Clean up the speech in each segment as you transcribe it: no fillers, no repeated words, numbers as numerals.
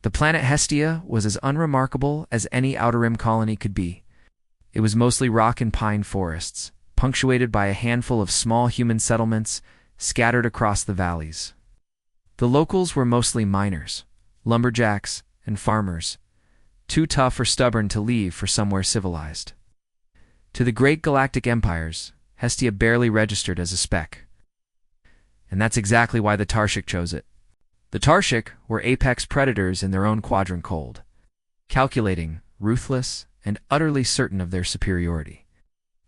The planet Hestia was as unremarkable as any Outer Rim colony could be. It was mostly rock and pine forests, punctuated by a handful of small human settlements scattered across the valleys. The locals were mostly miners, lumberjacks, and farmers, too tough or stubborn to leave for somewhere civilized. To the great galactic empires, Hestia barely registered as a speck. And that's exactly why the Tarshek chose it. The Tarshek were apex predators in their own quadrant, cold, calculating, ruthless, and utterly certain of their superiority.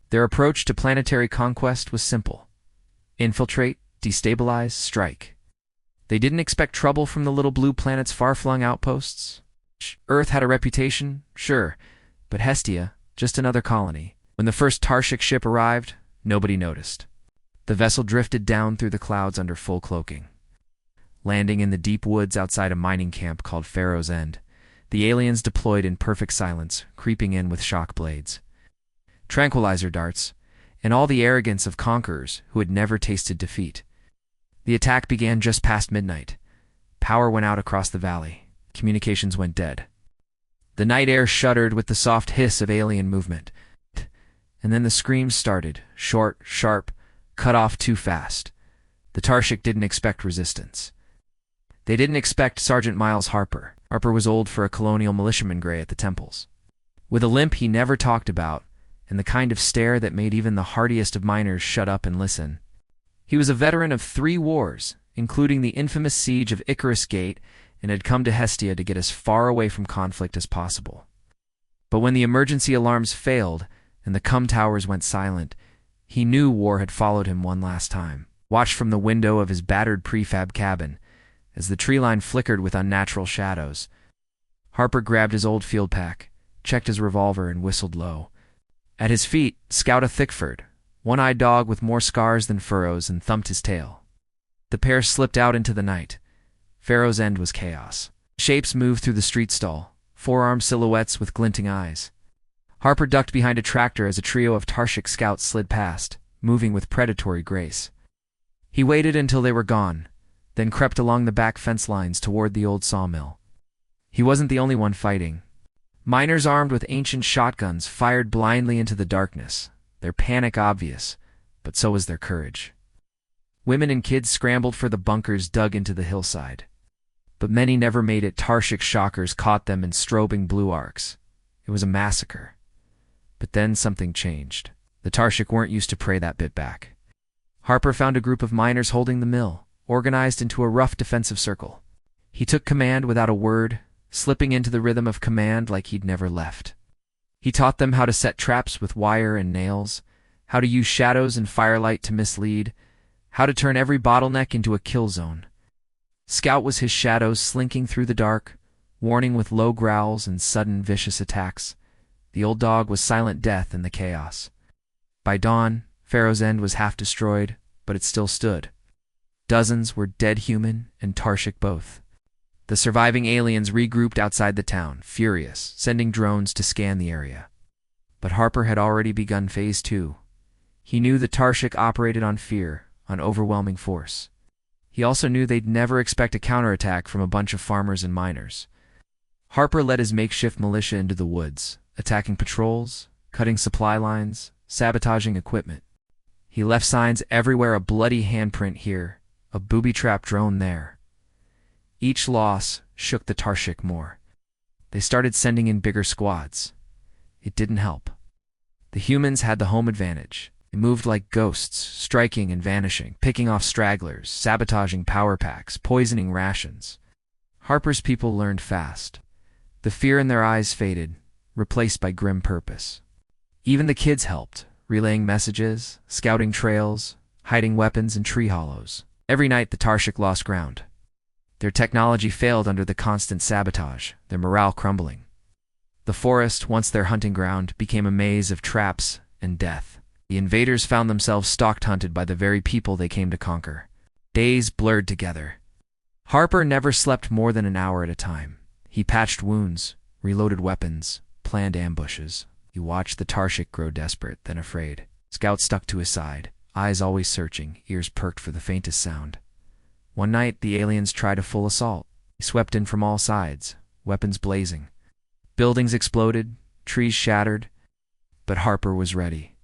Their approach to planetary conquest was simple: infiltrate, destabilize, strike. They didn't expect trouble from the little blue planet's far-flung outposts. Earth had a reputation, sure, but Hestia, just another colony. When the first Tarshek ship arrived, nobody noticed. The vessel drifted down through the clouds under full cloaking. Landing in the deep woods outside a mining camp called Pharaoh's End, the aliens deployed in perfect silence, creeping in with shock blades, tranquilizer darts, and all the arrogance of conquerors who had never tasted defeat. The attack began just past midnight. Power went out across the valley. Communications went dead. The night air shuddered with the soft hiss of alien movement. And then the screams started, short, sharp, cut off too fast. The Tarshek didn't expect resistance. They didn't expect Sergeant Miles Harper. Harper was old for a colonial militiaman gray at the temples, with a limp he never talked about, and the kind of stare that made even the hardiest of miners shut up and listen. He was a veteran of 3 wars, including the infamous siege of Icarus Gate, and had come to Hestia to get as far away from conflict as possible. But when the emergency alarms failed and the cum towers went silent, he knew war had followed him one last time. Watched from the window of his battered prefab cabin as the tree line flickered with unnatural shadows. Harper grabbed his old field pack, checked his revolver, and whistled low. At his feet, Scout a Thickford, one-eyed dog with more scars than furrows, and thumped his tail. The pair slipped out into the night. Pharaoh's End was chaos. Shapes moved through the street stall, four-armed silhouettes with glinting eyes. Harper ducked behind a tractor as a trio of Tarshek scouts slid past, moving with predatory grace. He waited until they were gone, then crept along the back fence lines toward the old sawmill. He wasn't the only one fighting. Miners armed with ancient shotguns fired blindly into the darkness, their panic obvious, but so was their courage. Women and kids scrambled for the bunkers dug into the hillside. But many never made it. Tarshek shockers caught them in strobing blue arcs. It was a massacre. But then something changed. The Tarshek weren't used to prey that bit back. Harper found a group of miners holding the mill, organized into a rough defensive circle. He took command without a word, slipping into the rhythm of command like he'd never left. He taught them how to set traps with wire and nails, how to use shadows and firelight to mislead, how to turn every bottleneck into a kill zone. Scout was his shadows slinking through the dark, warning with low growls and sudden vicious attacks. The old dog was silent death in the chaos. By dawn, Pharaoh's End was half destroyed, but it still stood. Dozens were dead human and Tarshek both. The surviving aliens regrouped outside the town, furious, sending drones to scan the area. But Harper had already begun Phase 2. He knew the Tarshek operated on fear, on overwhelming force. He also knew they'd never expect a counterattack from a bunch of farmers and miners. Harper led his makeshift militia into the woods, attacking patrols, cutting supply lines, sabotaging equipment. He left signs everywhere: a bloody handprint here, a booby-trapped drone there. Each loss shook the Tarshek more. They started sending in bigger squads. It didn't help. The humans had the home advantage. They moved like ghosts, striking and vanishing, picking off stragglers, sabotaging power packs, poisoning rations. Harper's people learned fast. The fear in their eyes faded, replaced by grim purpose. Even the kids helped, relaying messages, scouting trails, hiding weapons in tree hollows. Every night the Tarshek lost ground. Their technology failed under the constant sabotage, their morale crumbling. The forest, once their hunting ground, became a maze of traps and death. The invaders found themselves stalk-hunted by the very people they came to conquer. Days blurred together. Harper never slept more than an hour at a time. He patched wounds, reloaded weapons, planned ambushes. He watched the Tarshek grow desperate, then afraid. Scout stuck to his side, eyes always searching, ears perked for the faintest sound. One night, the aliens tried a full assault. They swept in from all sides, weapons blazing. Buildings exploded, trees shattered, but Harper was ready.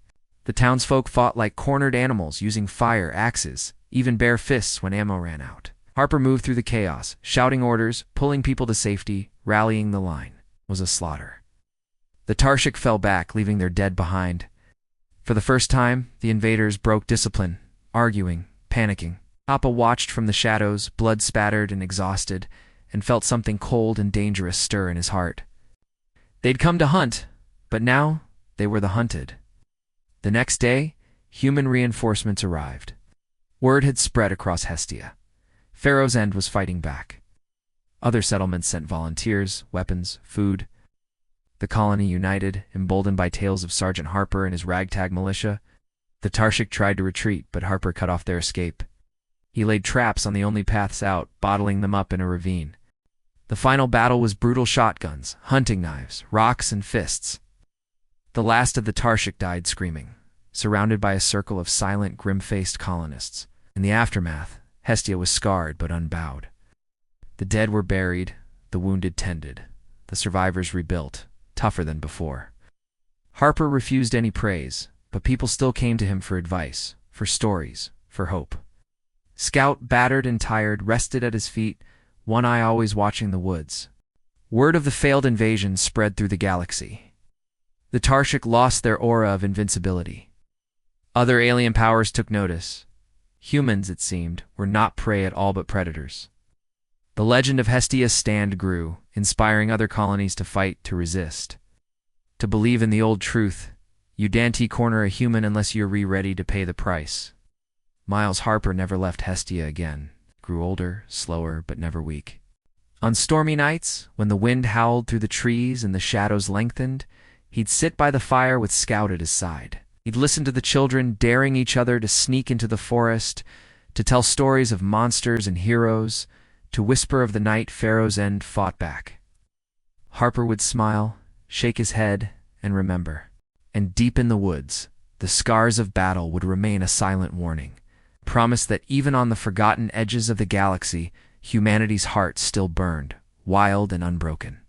The townsfolk fought like cornered animals, using fire, axes, even bare fists when ammo ran out. Harper moved through the chaos, shouting orders, pulling people to safety, rallying the line. It was a slaughter. The Tarshek fell back, leaving their dead behind. For the first time, the invaders broke discipline, arguing, panicking. Appa watched from the shadows, blood-spattered and exhausted, and felt something cold and dangerous stir in his heart. They'd come to hunt, but now they were the hunted. The next day, human reinforcements arrived. Word had spread across Hestia. Pharaoh's End was fighting back. Other settlements sent volunteers, weapons, food. The colony united, emboldened by tales of Sergeant Harper and his ragtag militia. The Tarshek tried to retreat, but Harper cut off their escape. He laid traps on the only paths out, bottling them up in a ravine. The final battle was brutal shotguns, hunting knives, rocks, and fists. The last of the Tarshek died screaming, surrounded by a circle of silent, grim-faced colonists. In the aftermath, Hestia was scarred but unbowed. The dead were buried, the wounded tended, the survivors rebuilt, tougher than before. Harper refused any praise, but people still came to him for advice, for stories, for hope. Scout, battered and tired, rested at his feet, one eye always watching the woods. Word of the failed invasion spread through the galaxy. The Tarshek lost their aura of invincibility. Other alien powers took notice. Humans, it seemed, were not prey at all but predators. The legend of Hestia's stand grew, inspiring other colonies to fight, to resist. To believe in the old truth, you daren't corner a human unless you're ready to pay the price. Miles Harper never left Hestia again, grew older, slower, but never weak. On stormy nights, when the wind howled through the trees and the shadows lengthened, he'd sit by the fire with Scout at his side. He'd listen to the children daring each other to sneak into the forest, to tell stories of monsters and heroes, to whisper of the night Pharaoh's End fought back. Harper would smile, shake his head, and remember. And deep in the woods, the scars of battle would remain a silent warning, promise that even on the forgotten edges of the galaxy, humanity's heart still burned, wild and unbroken.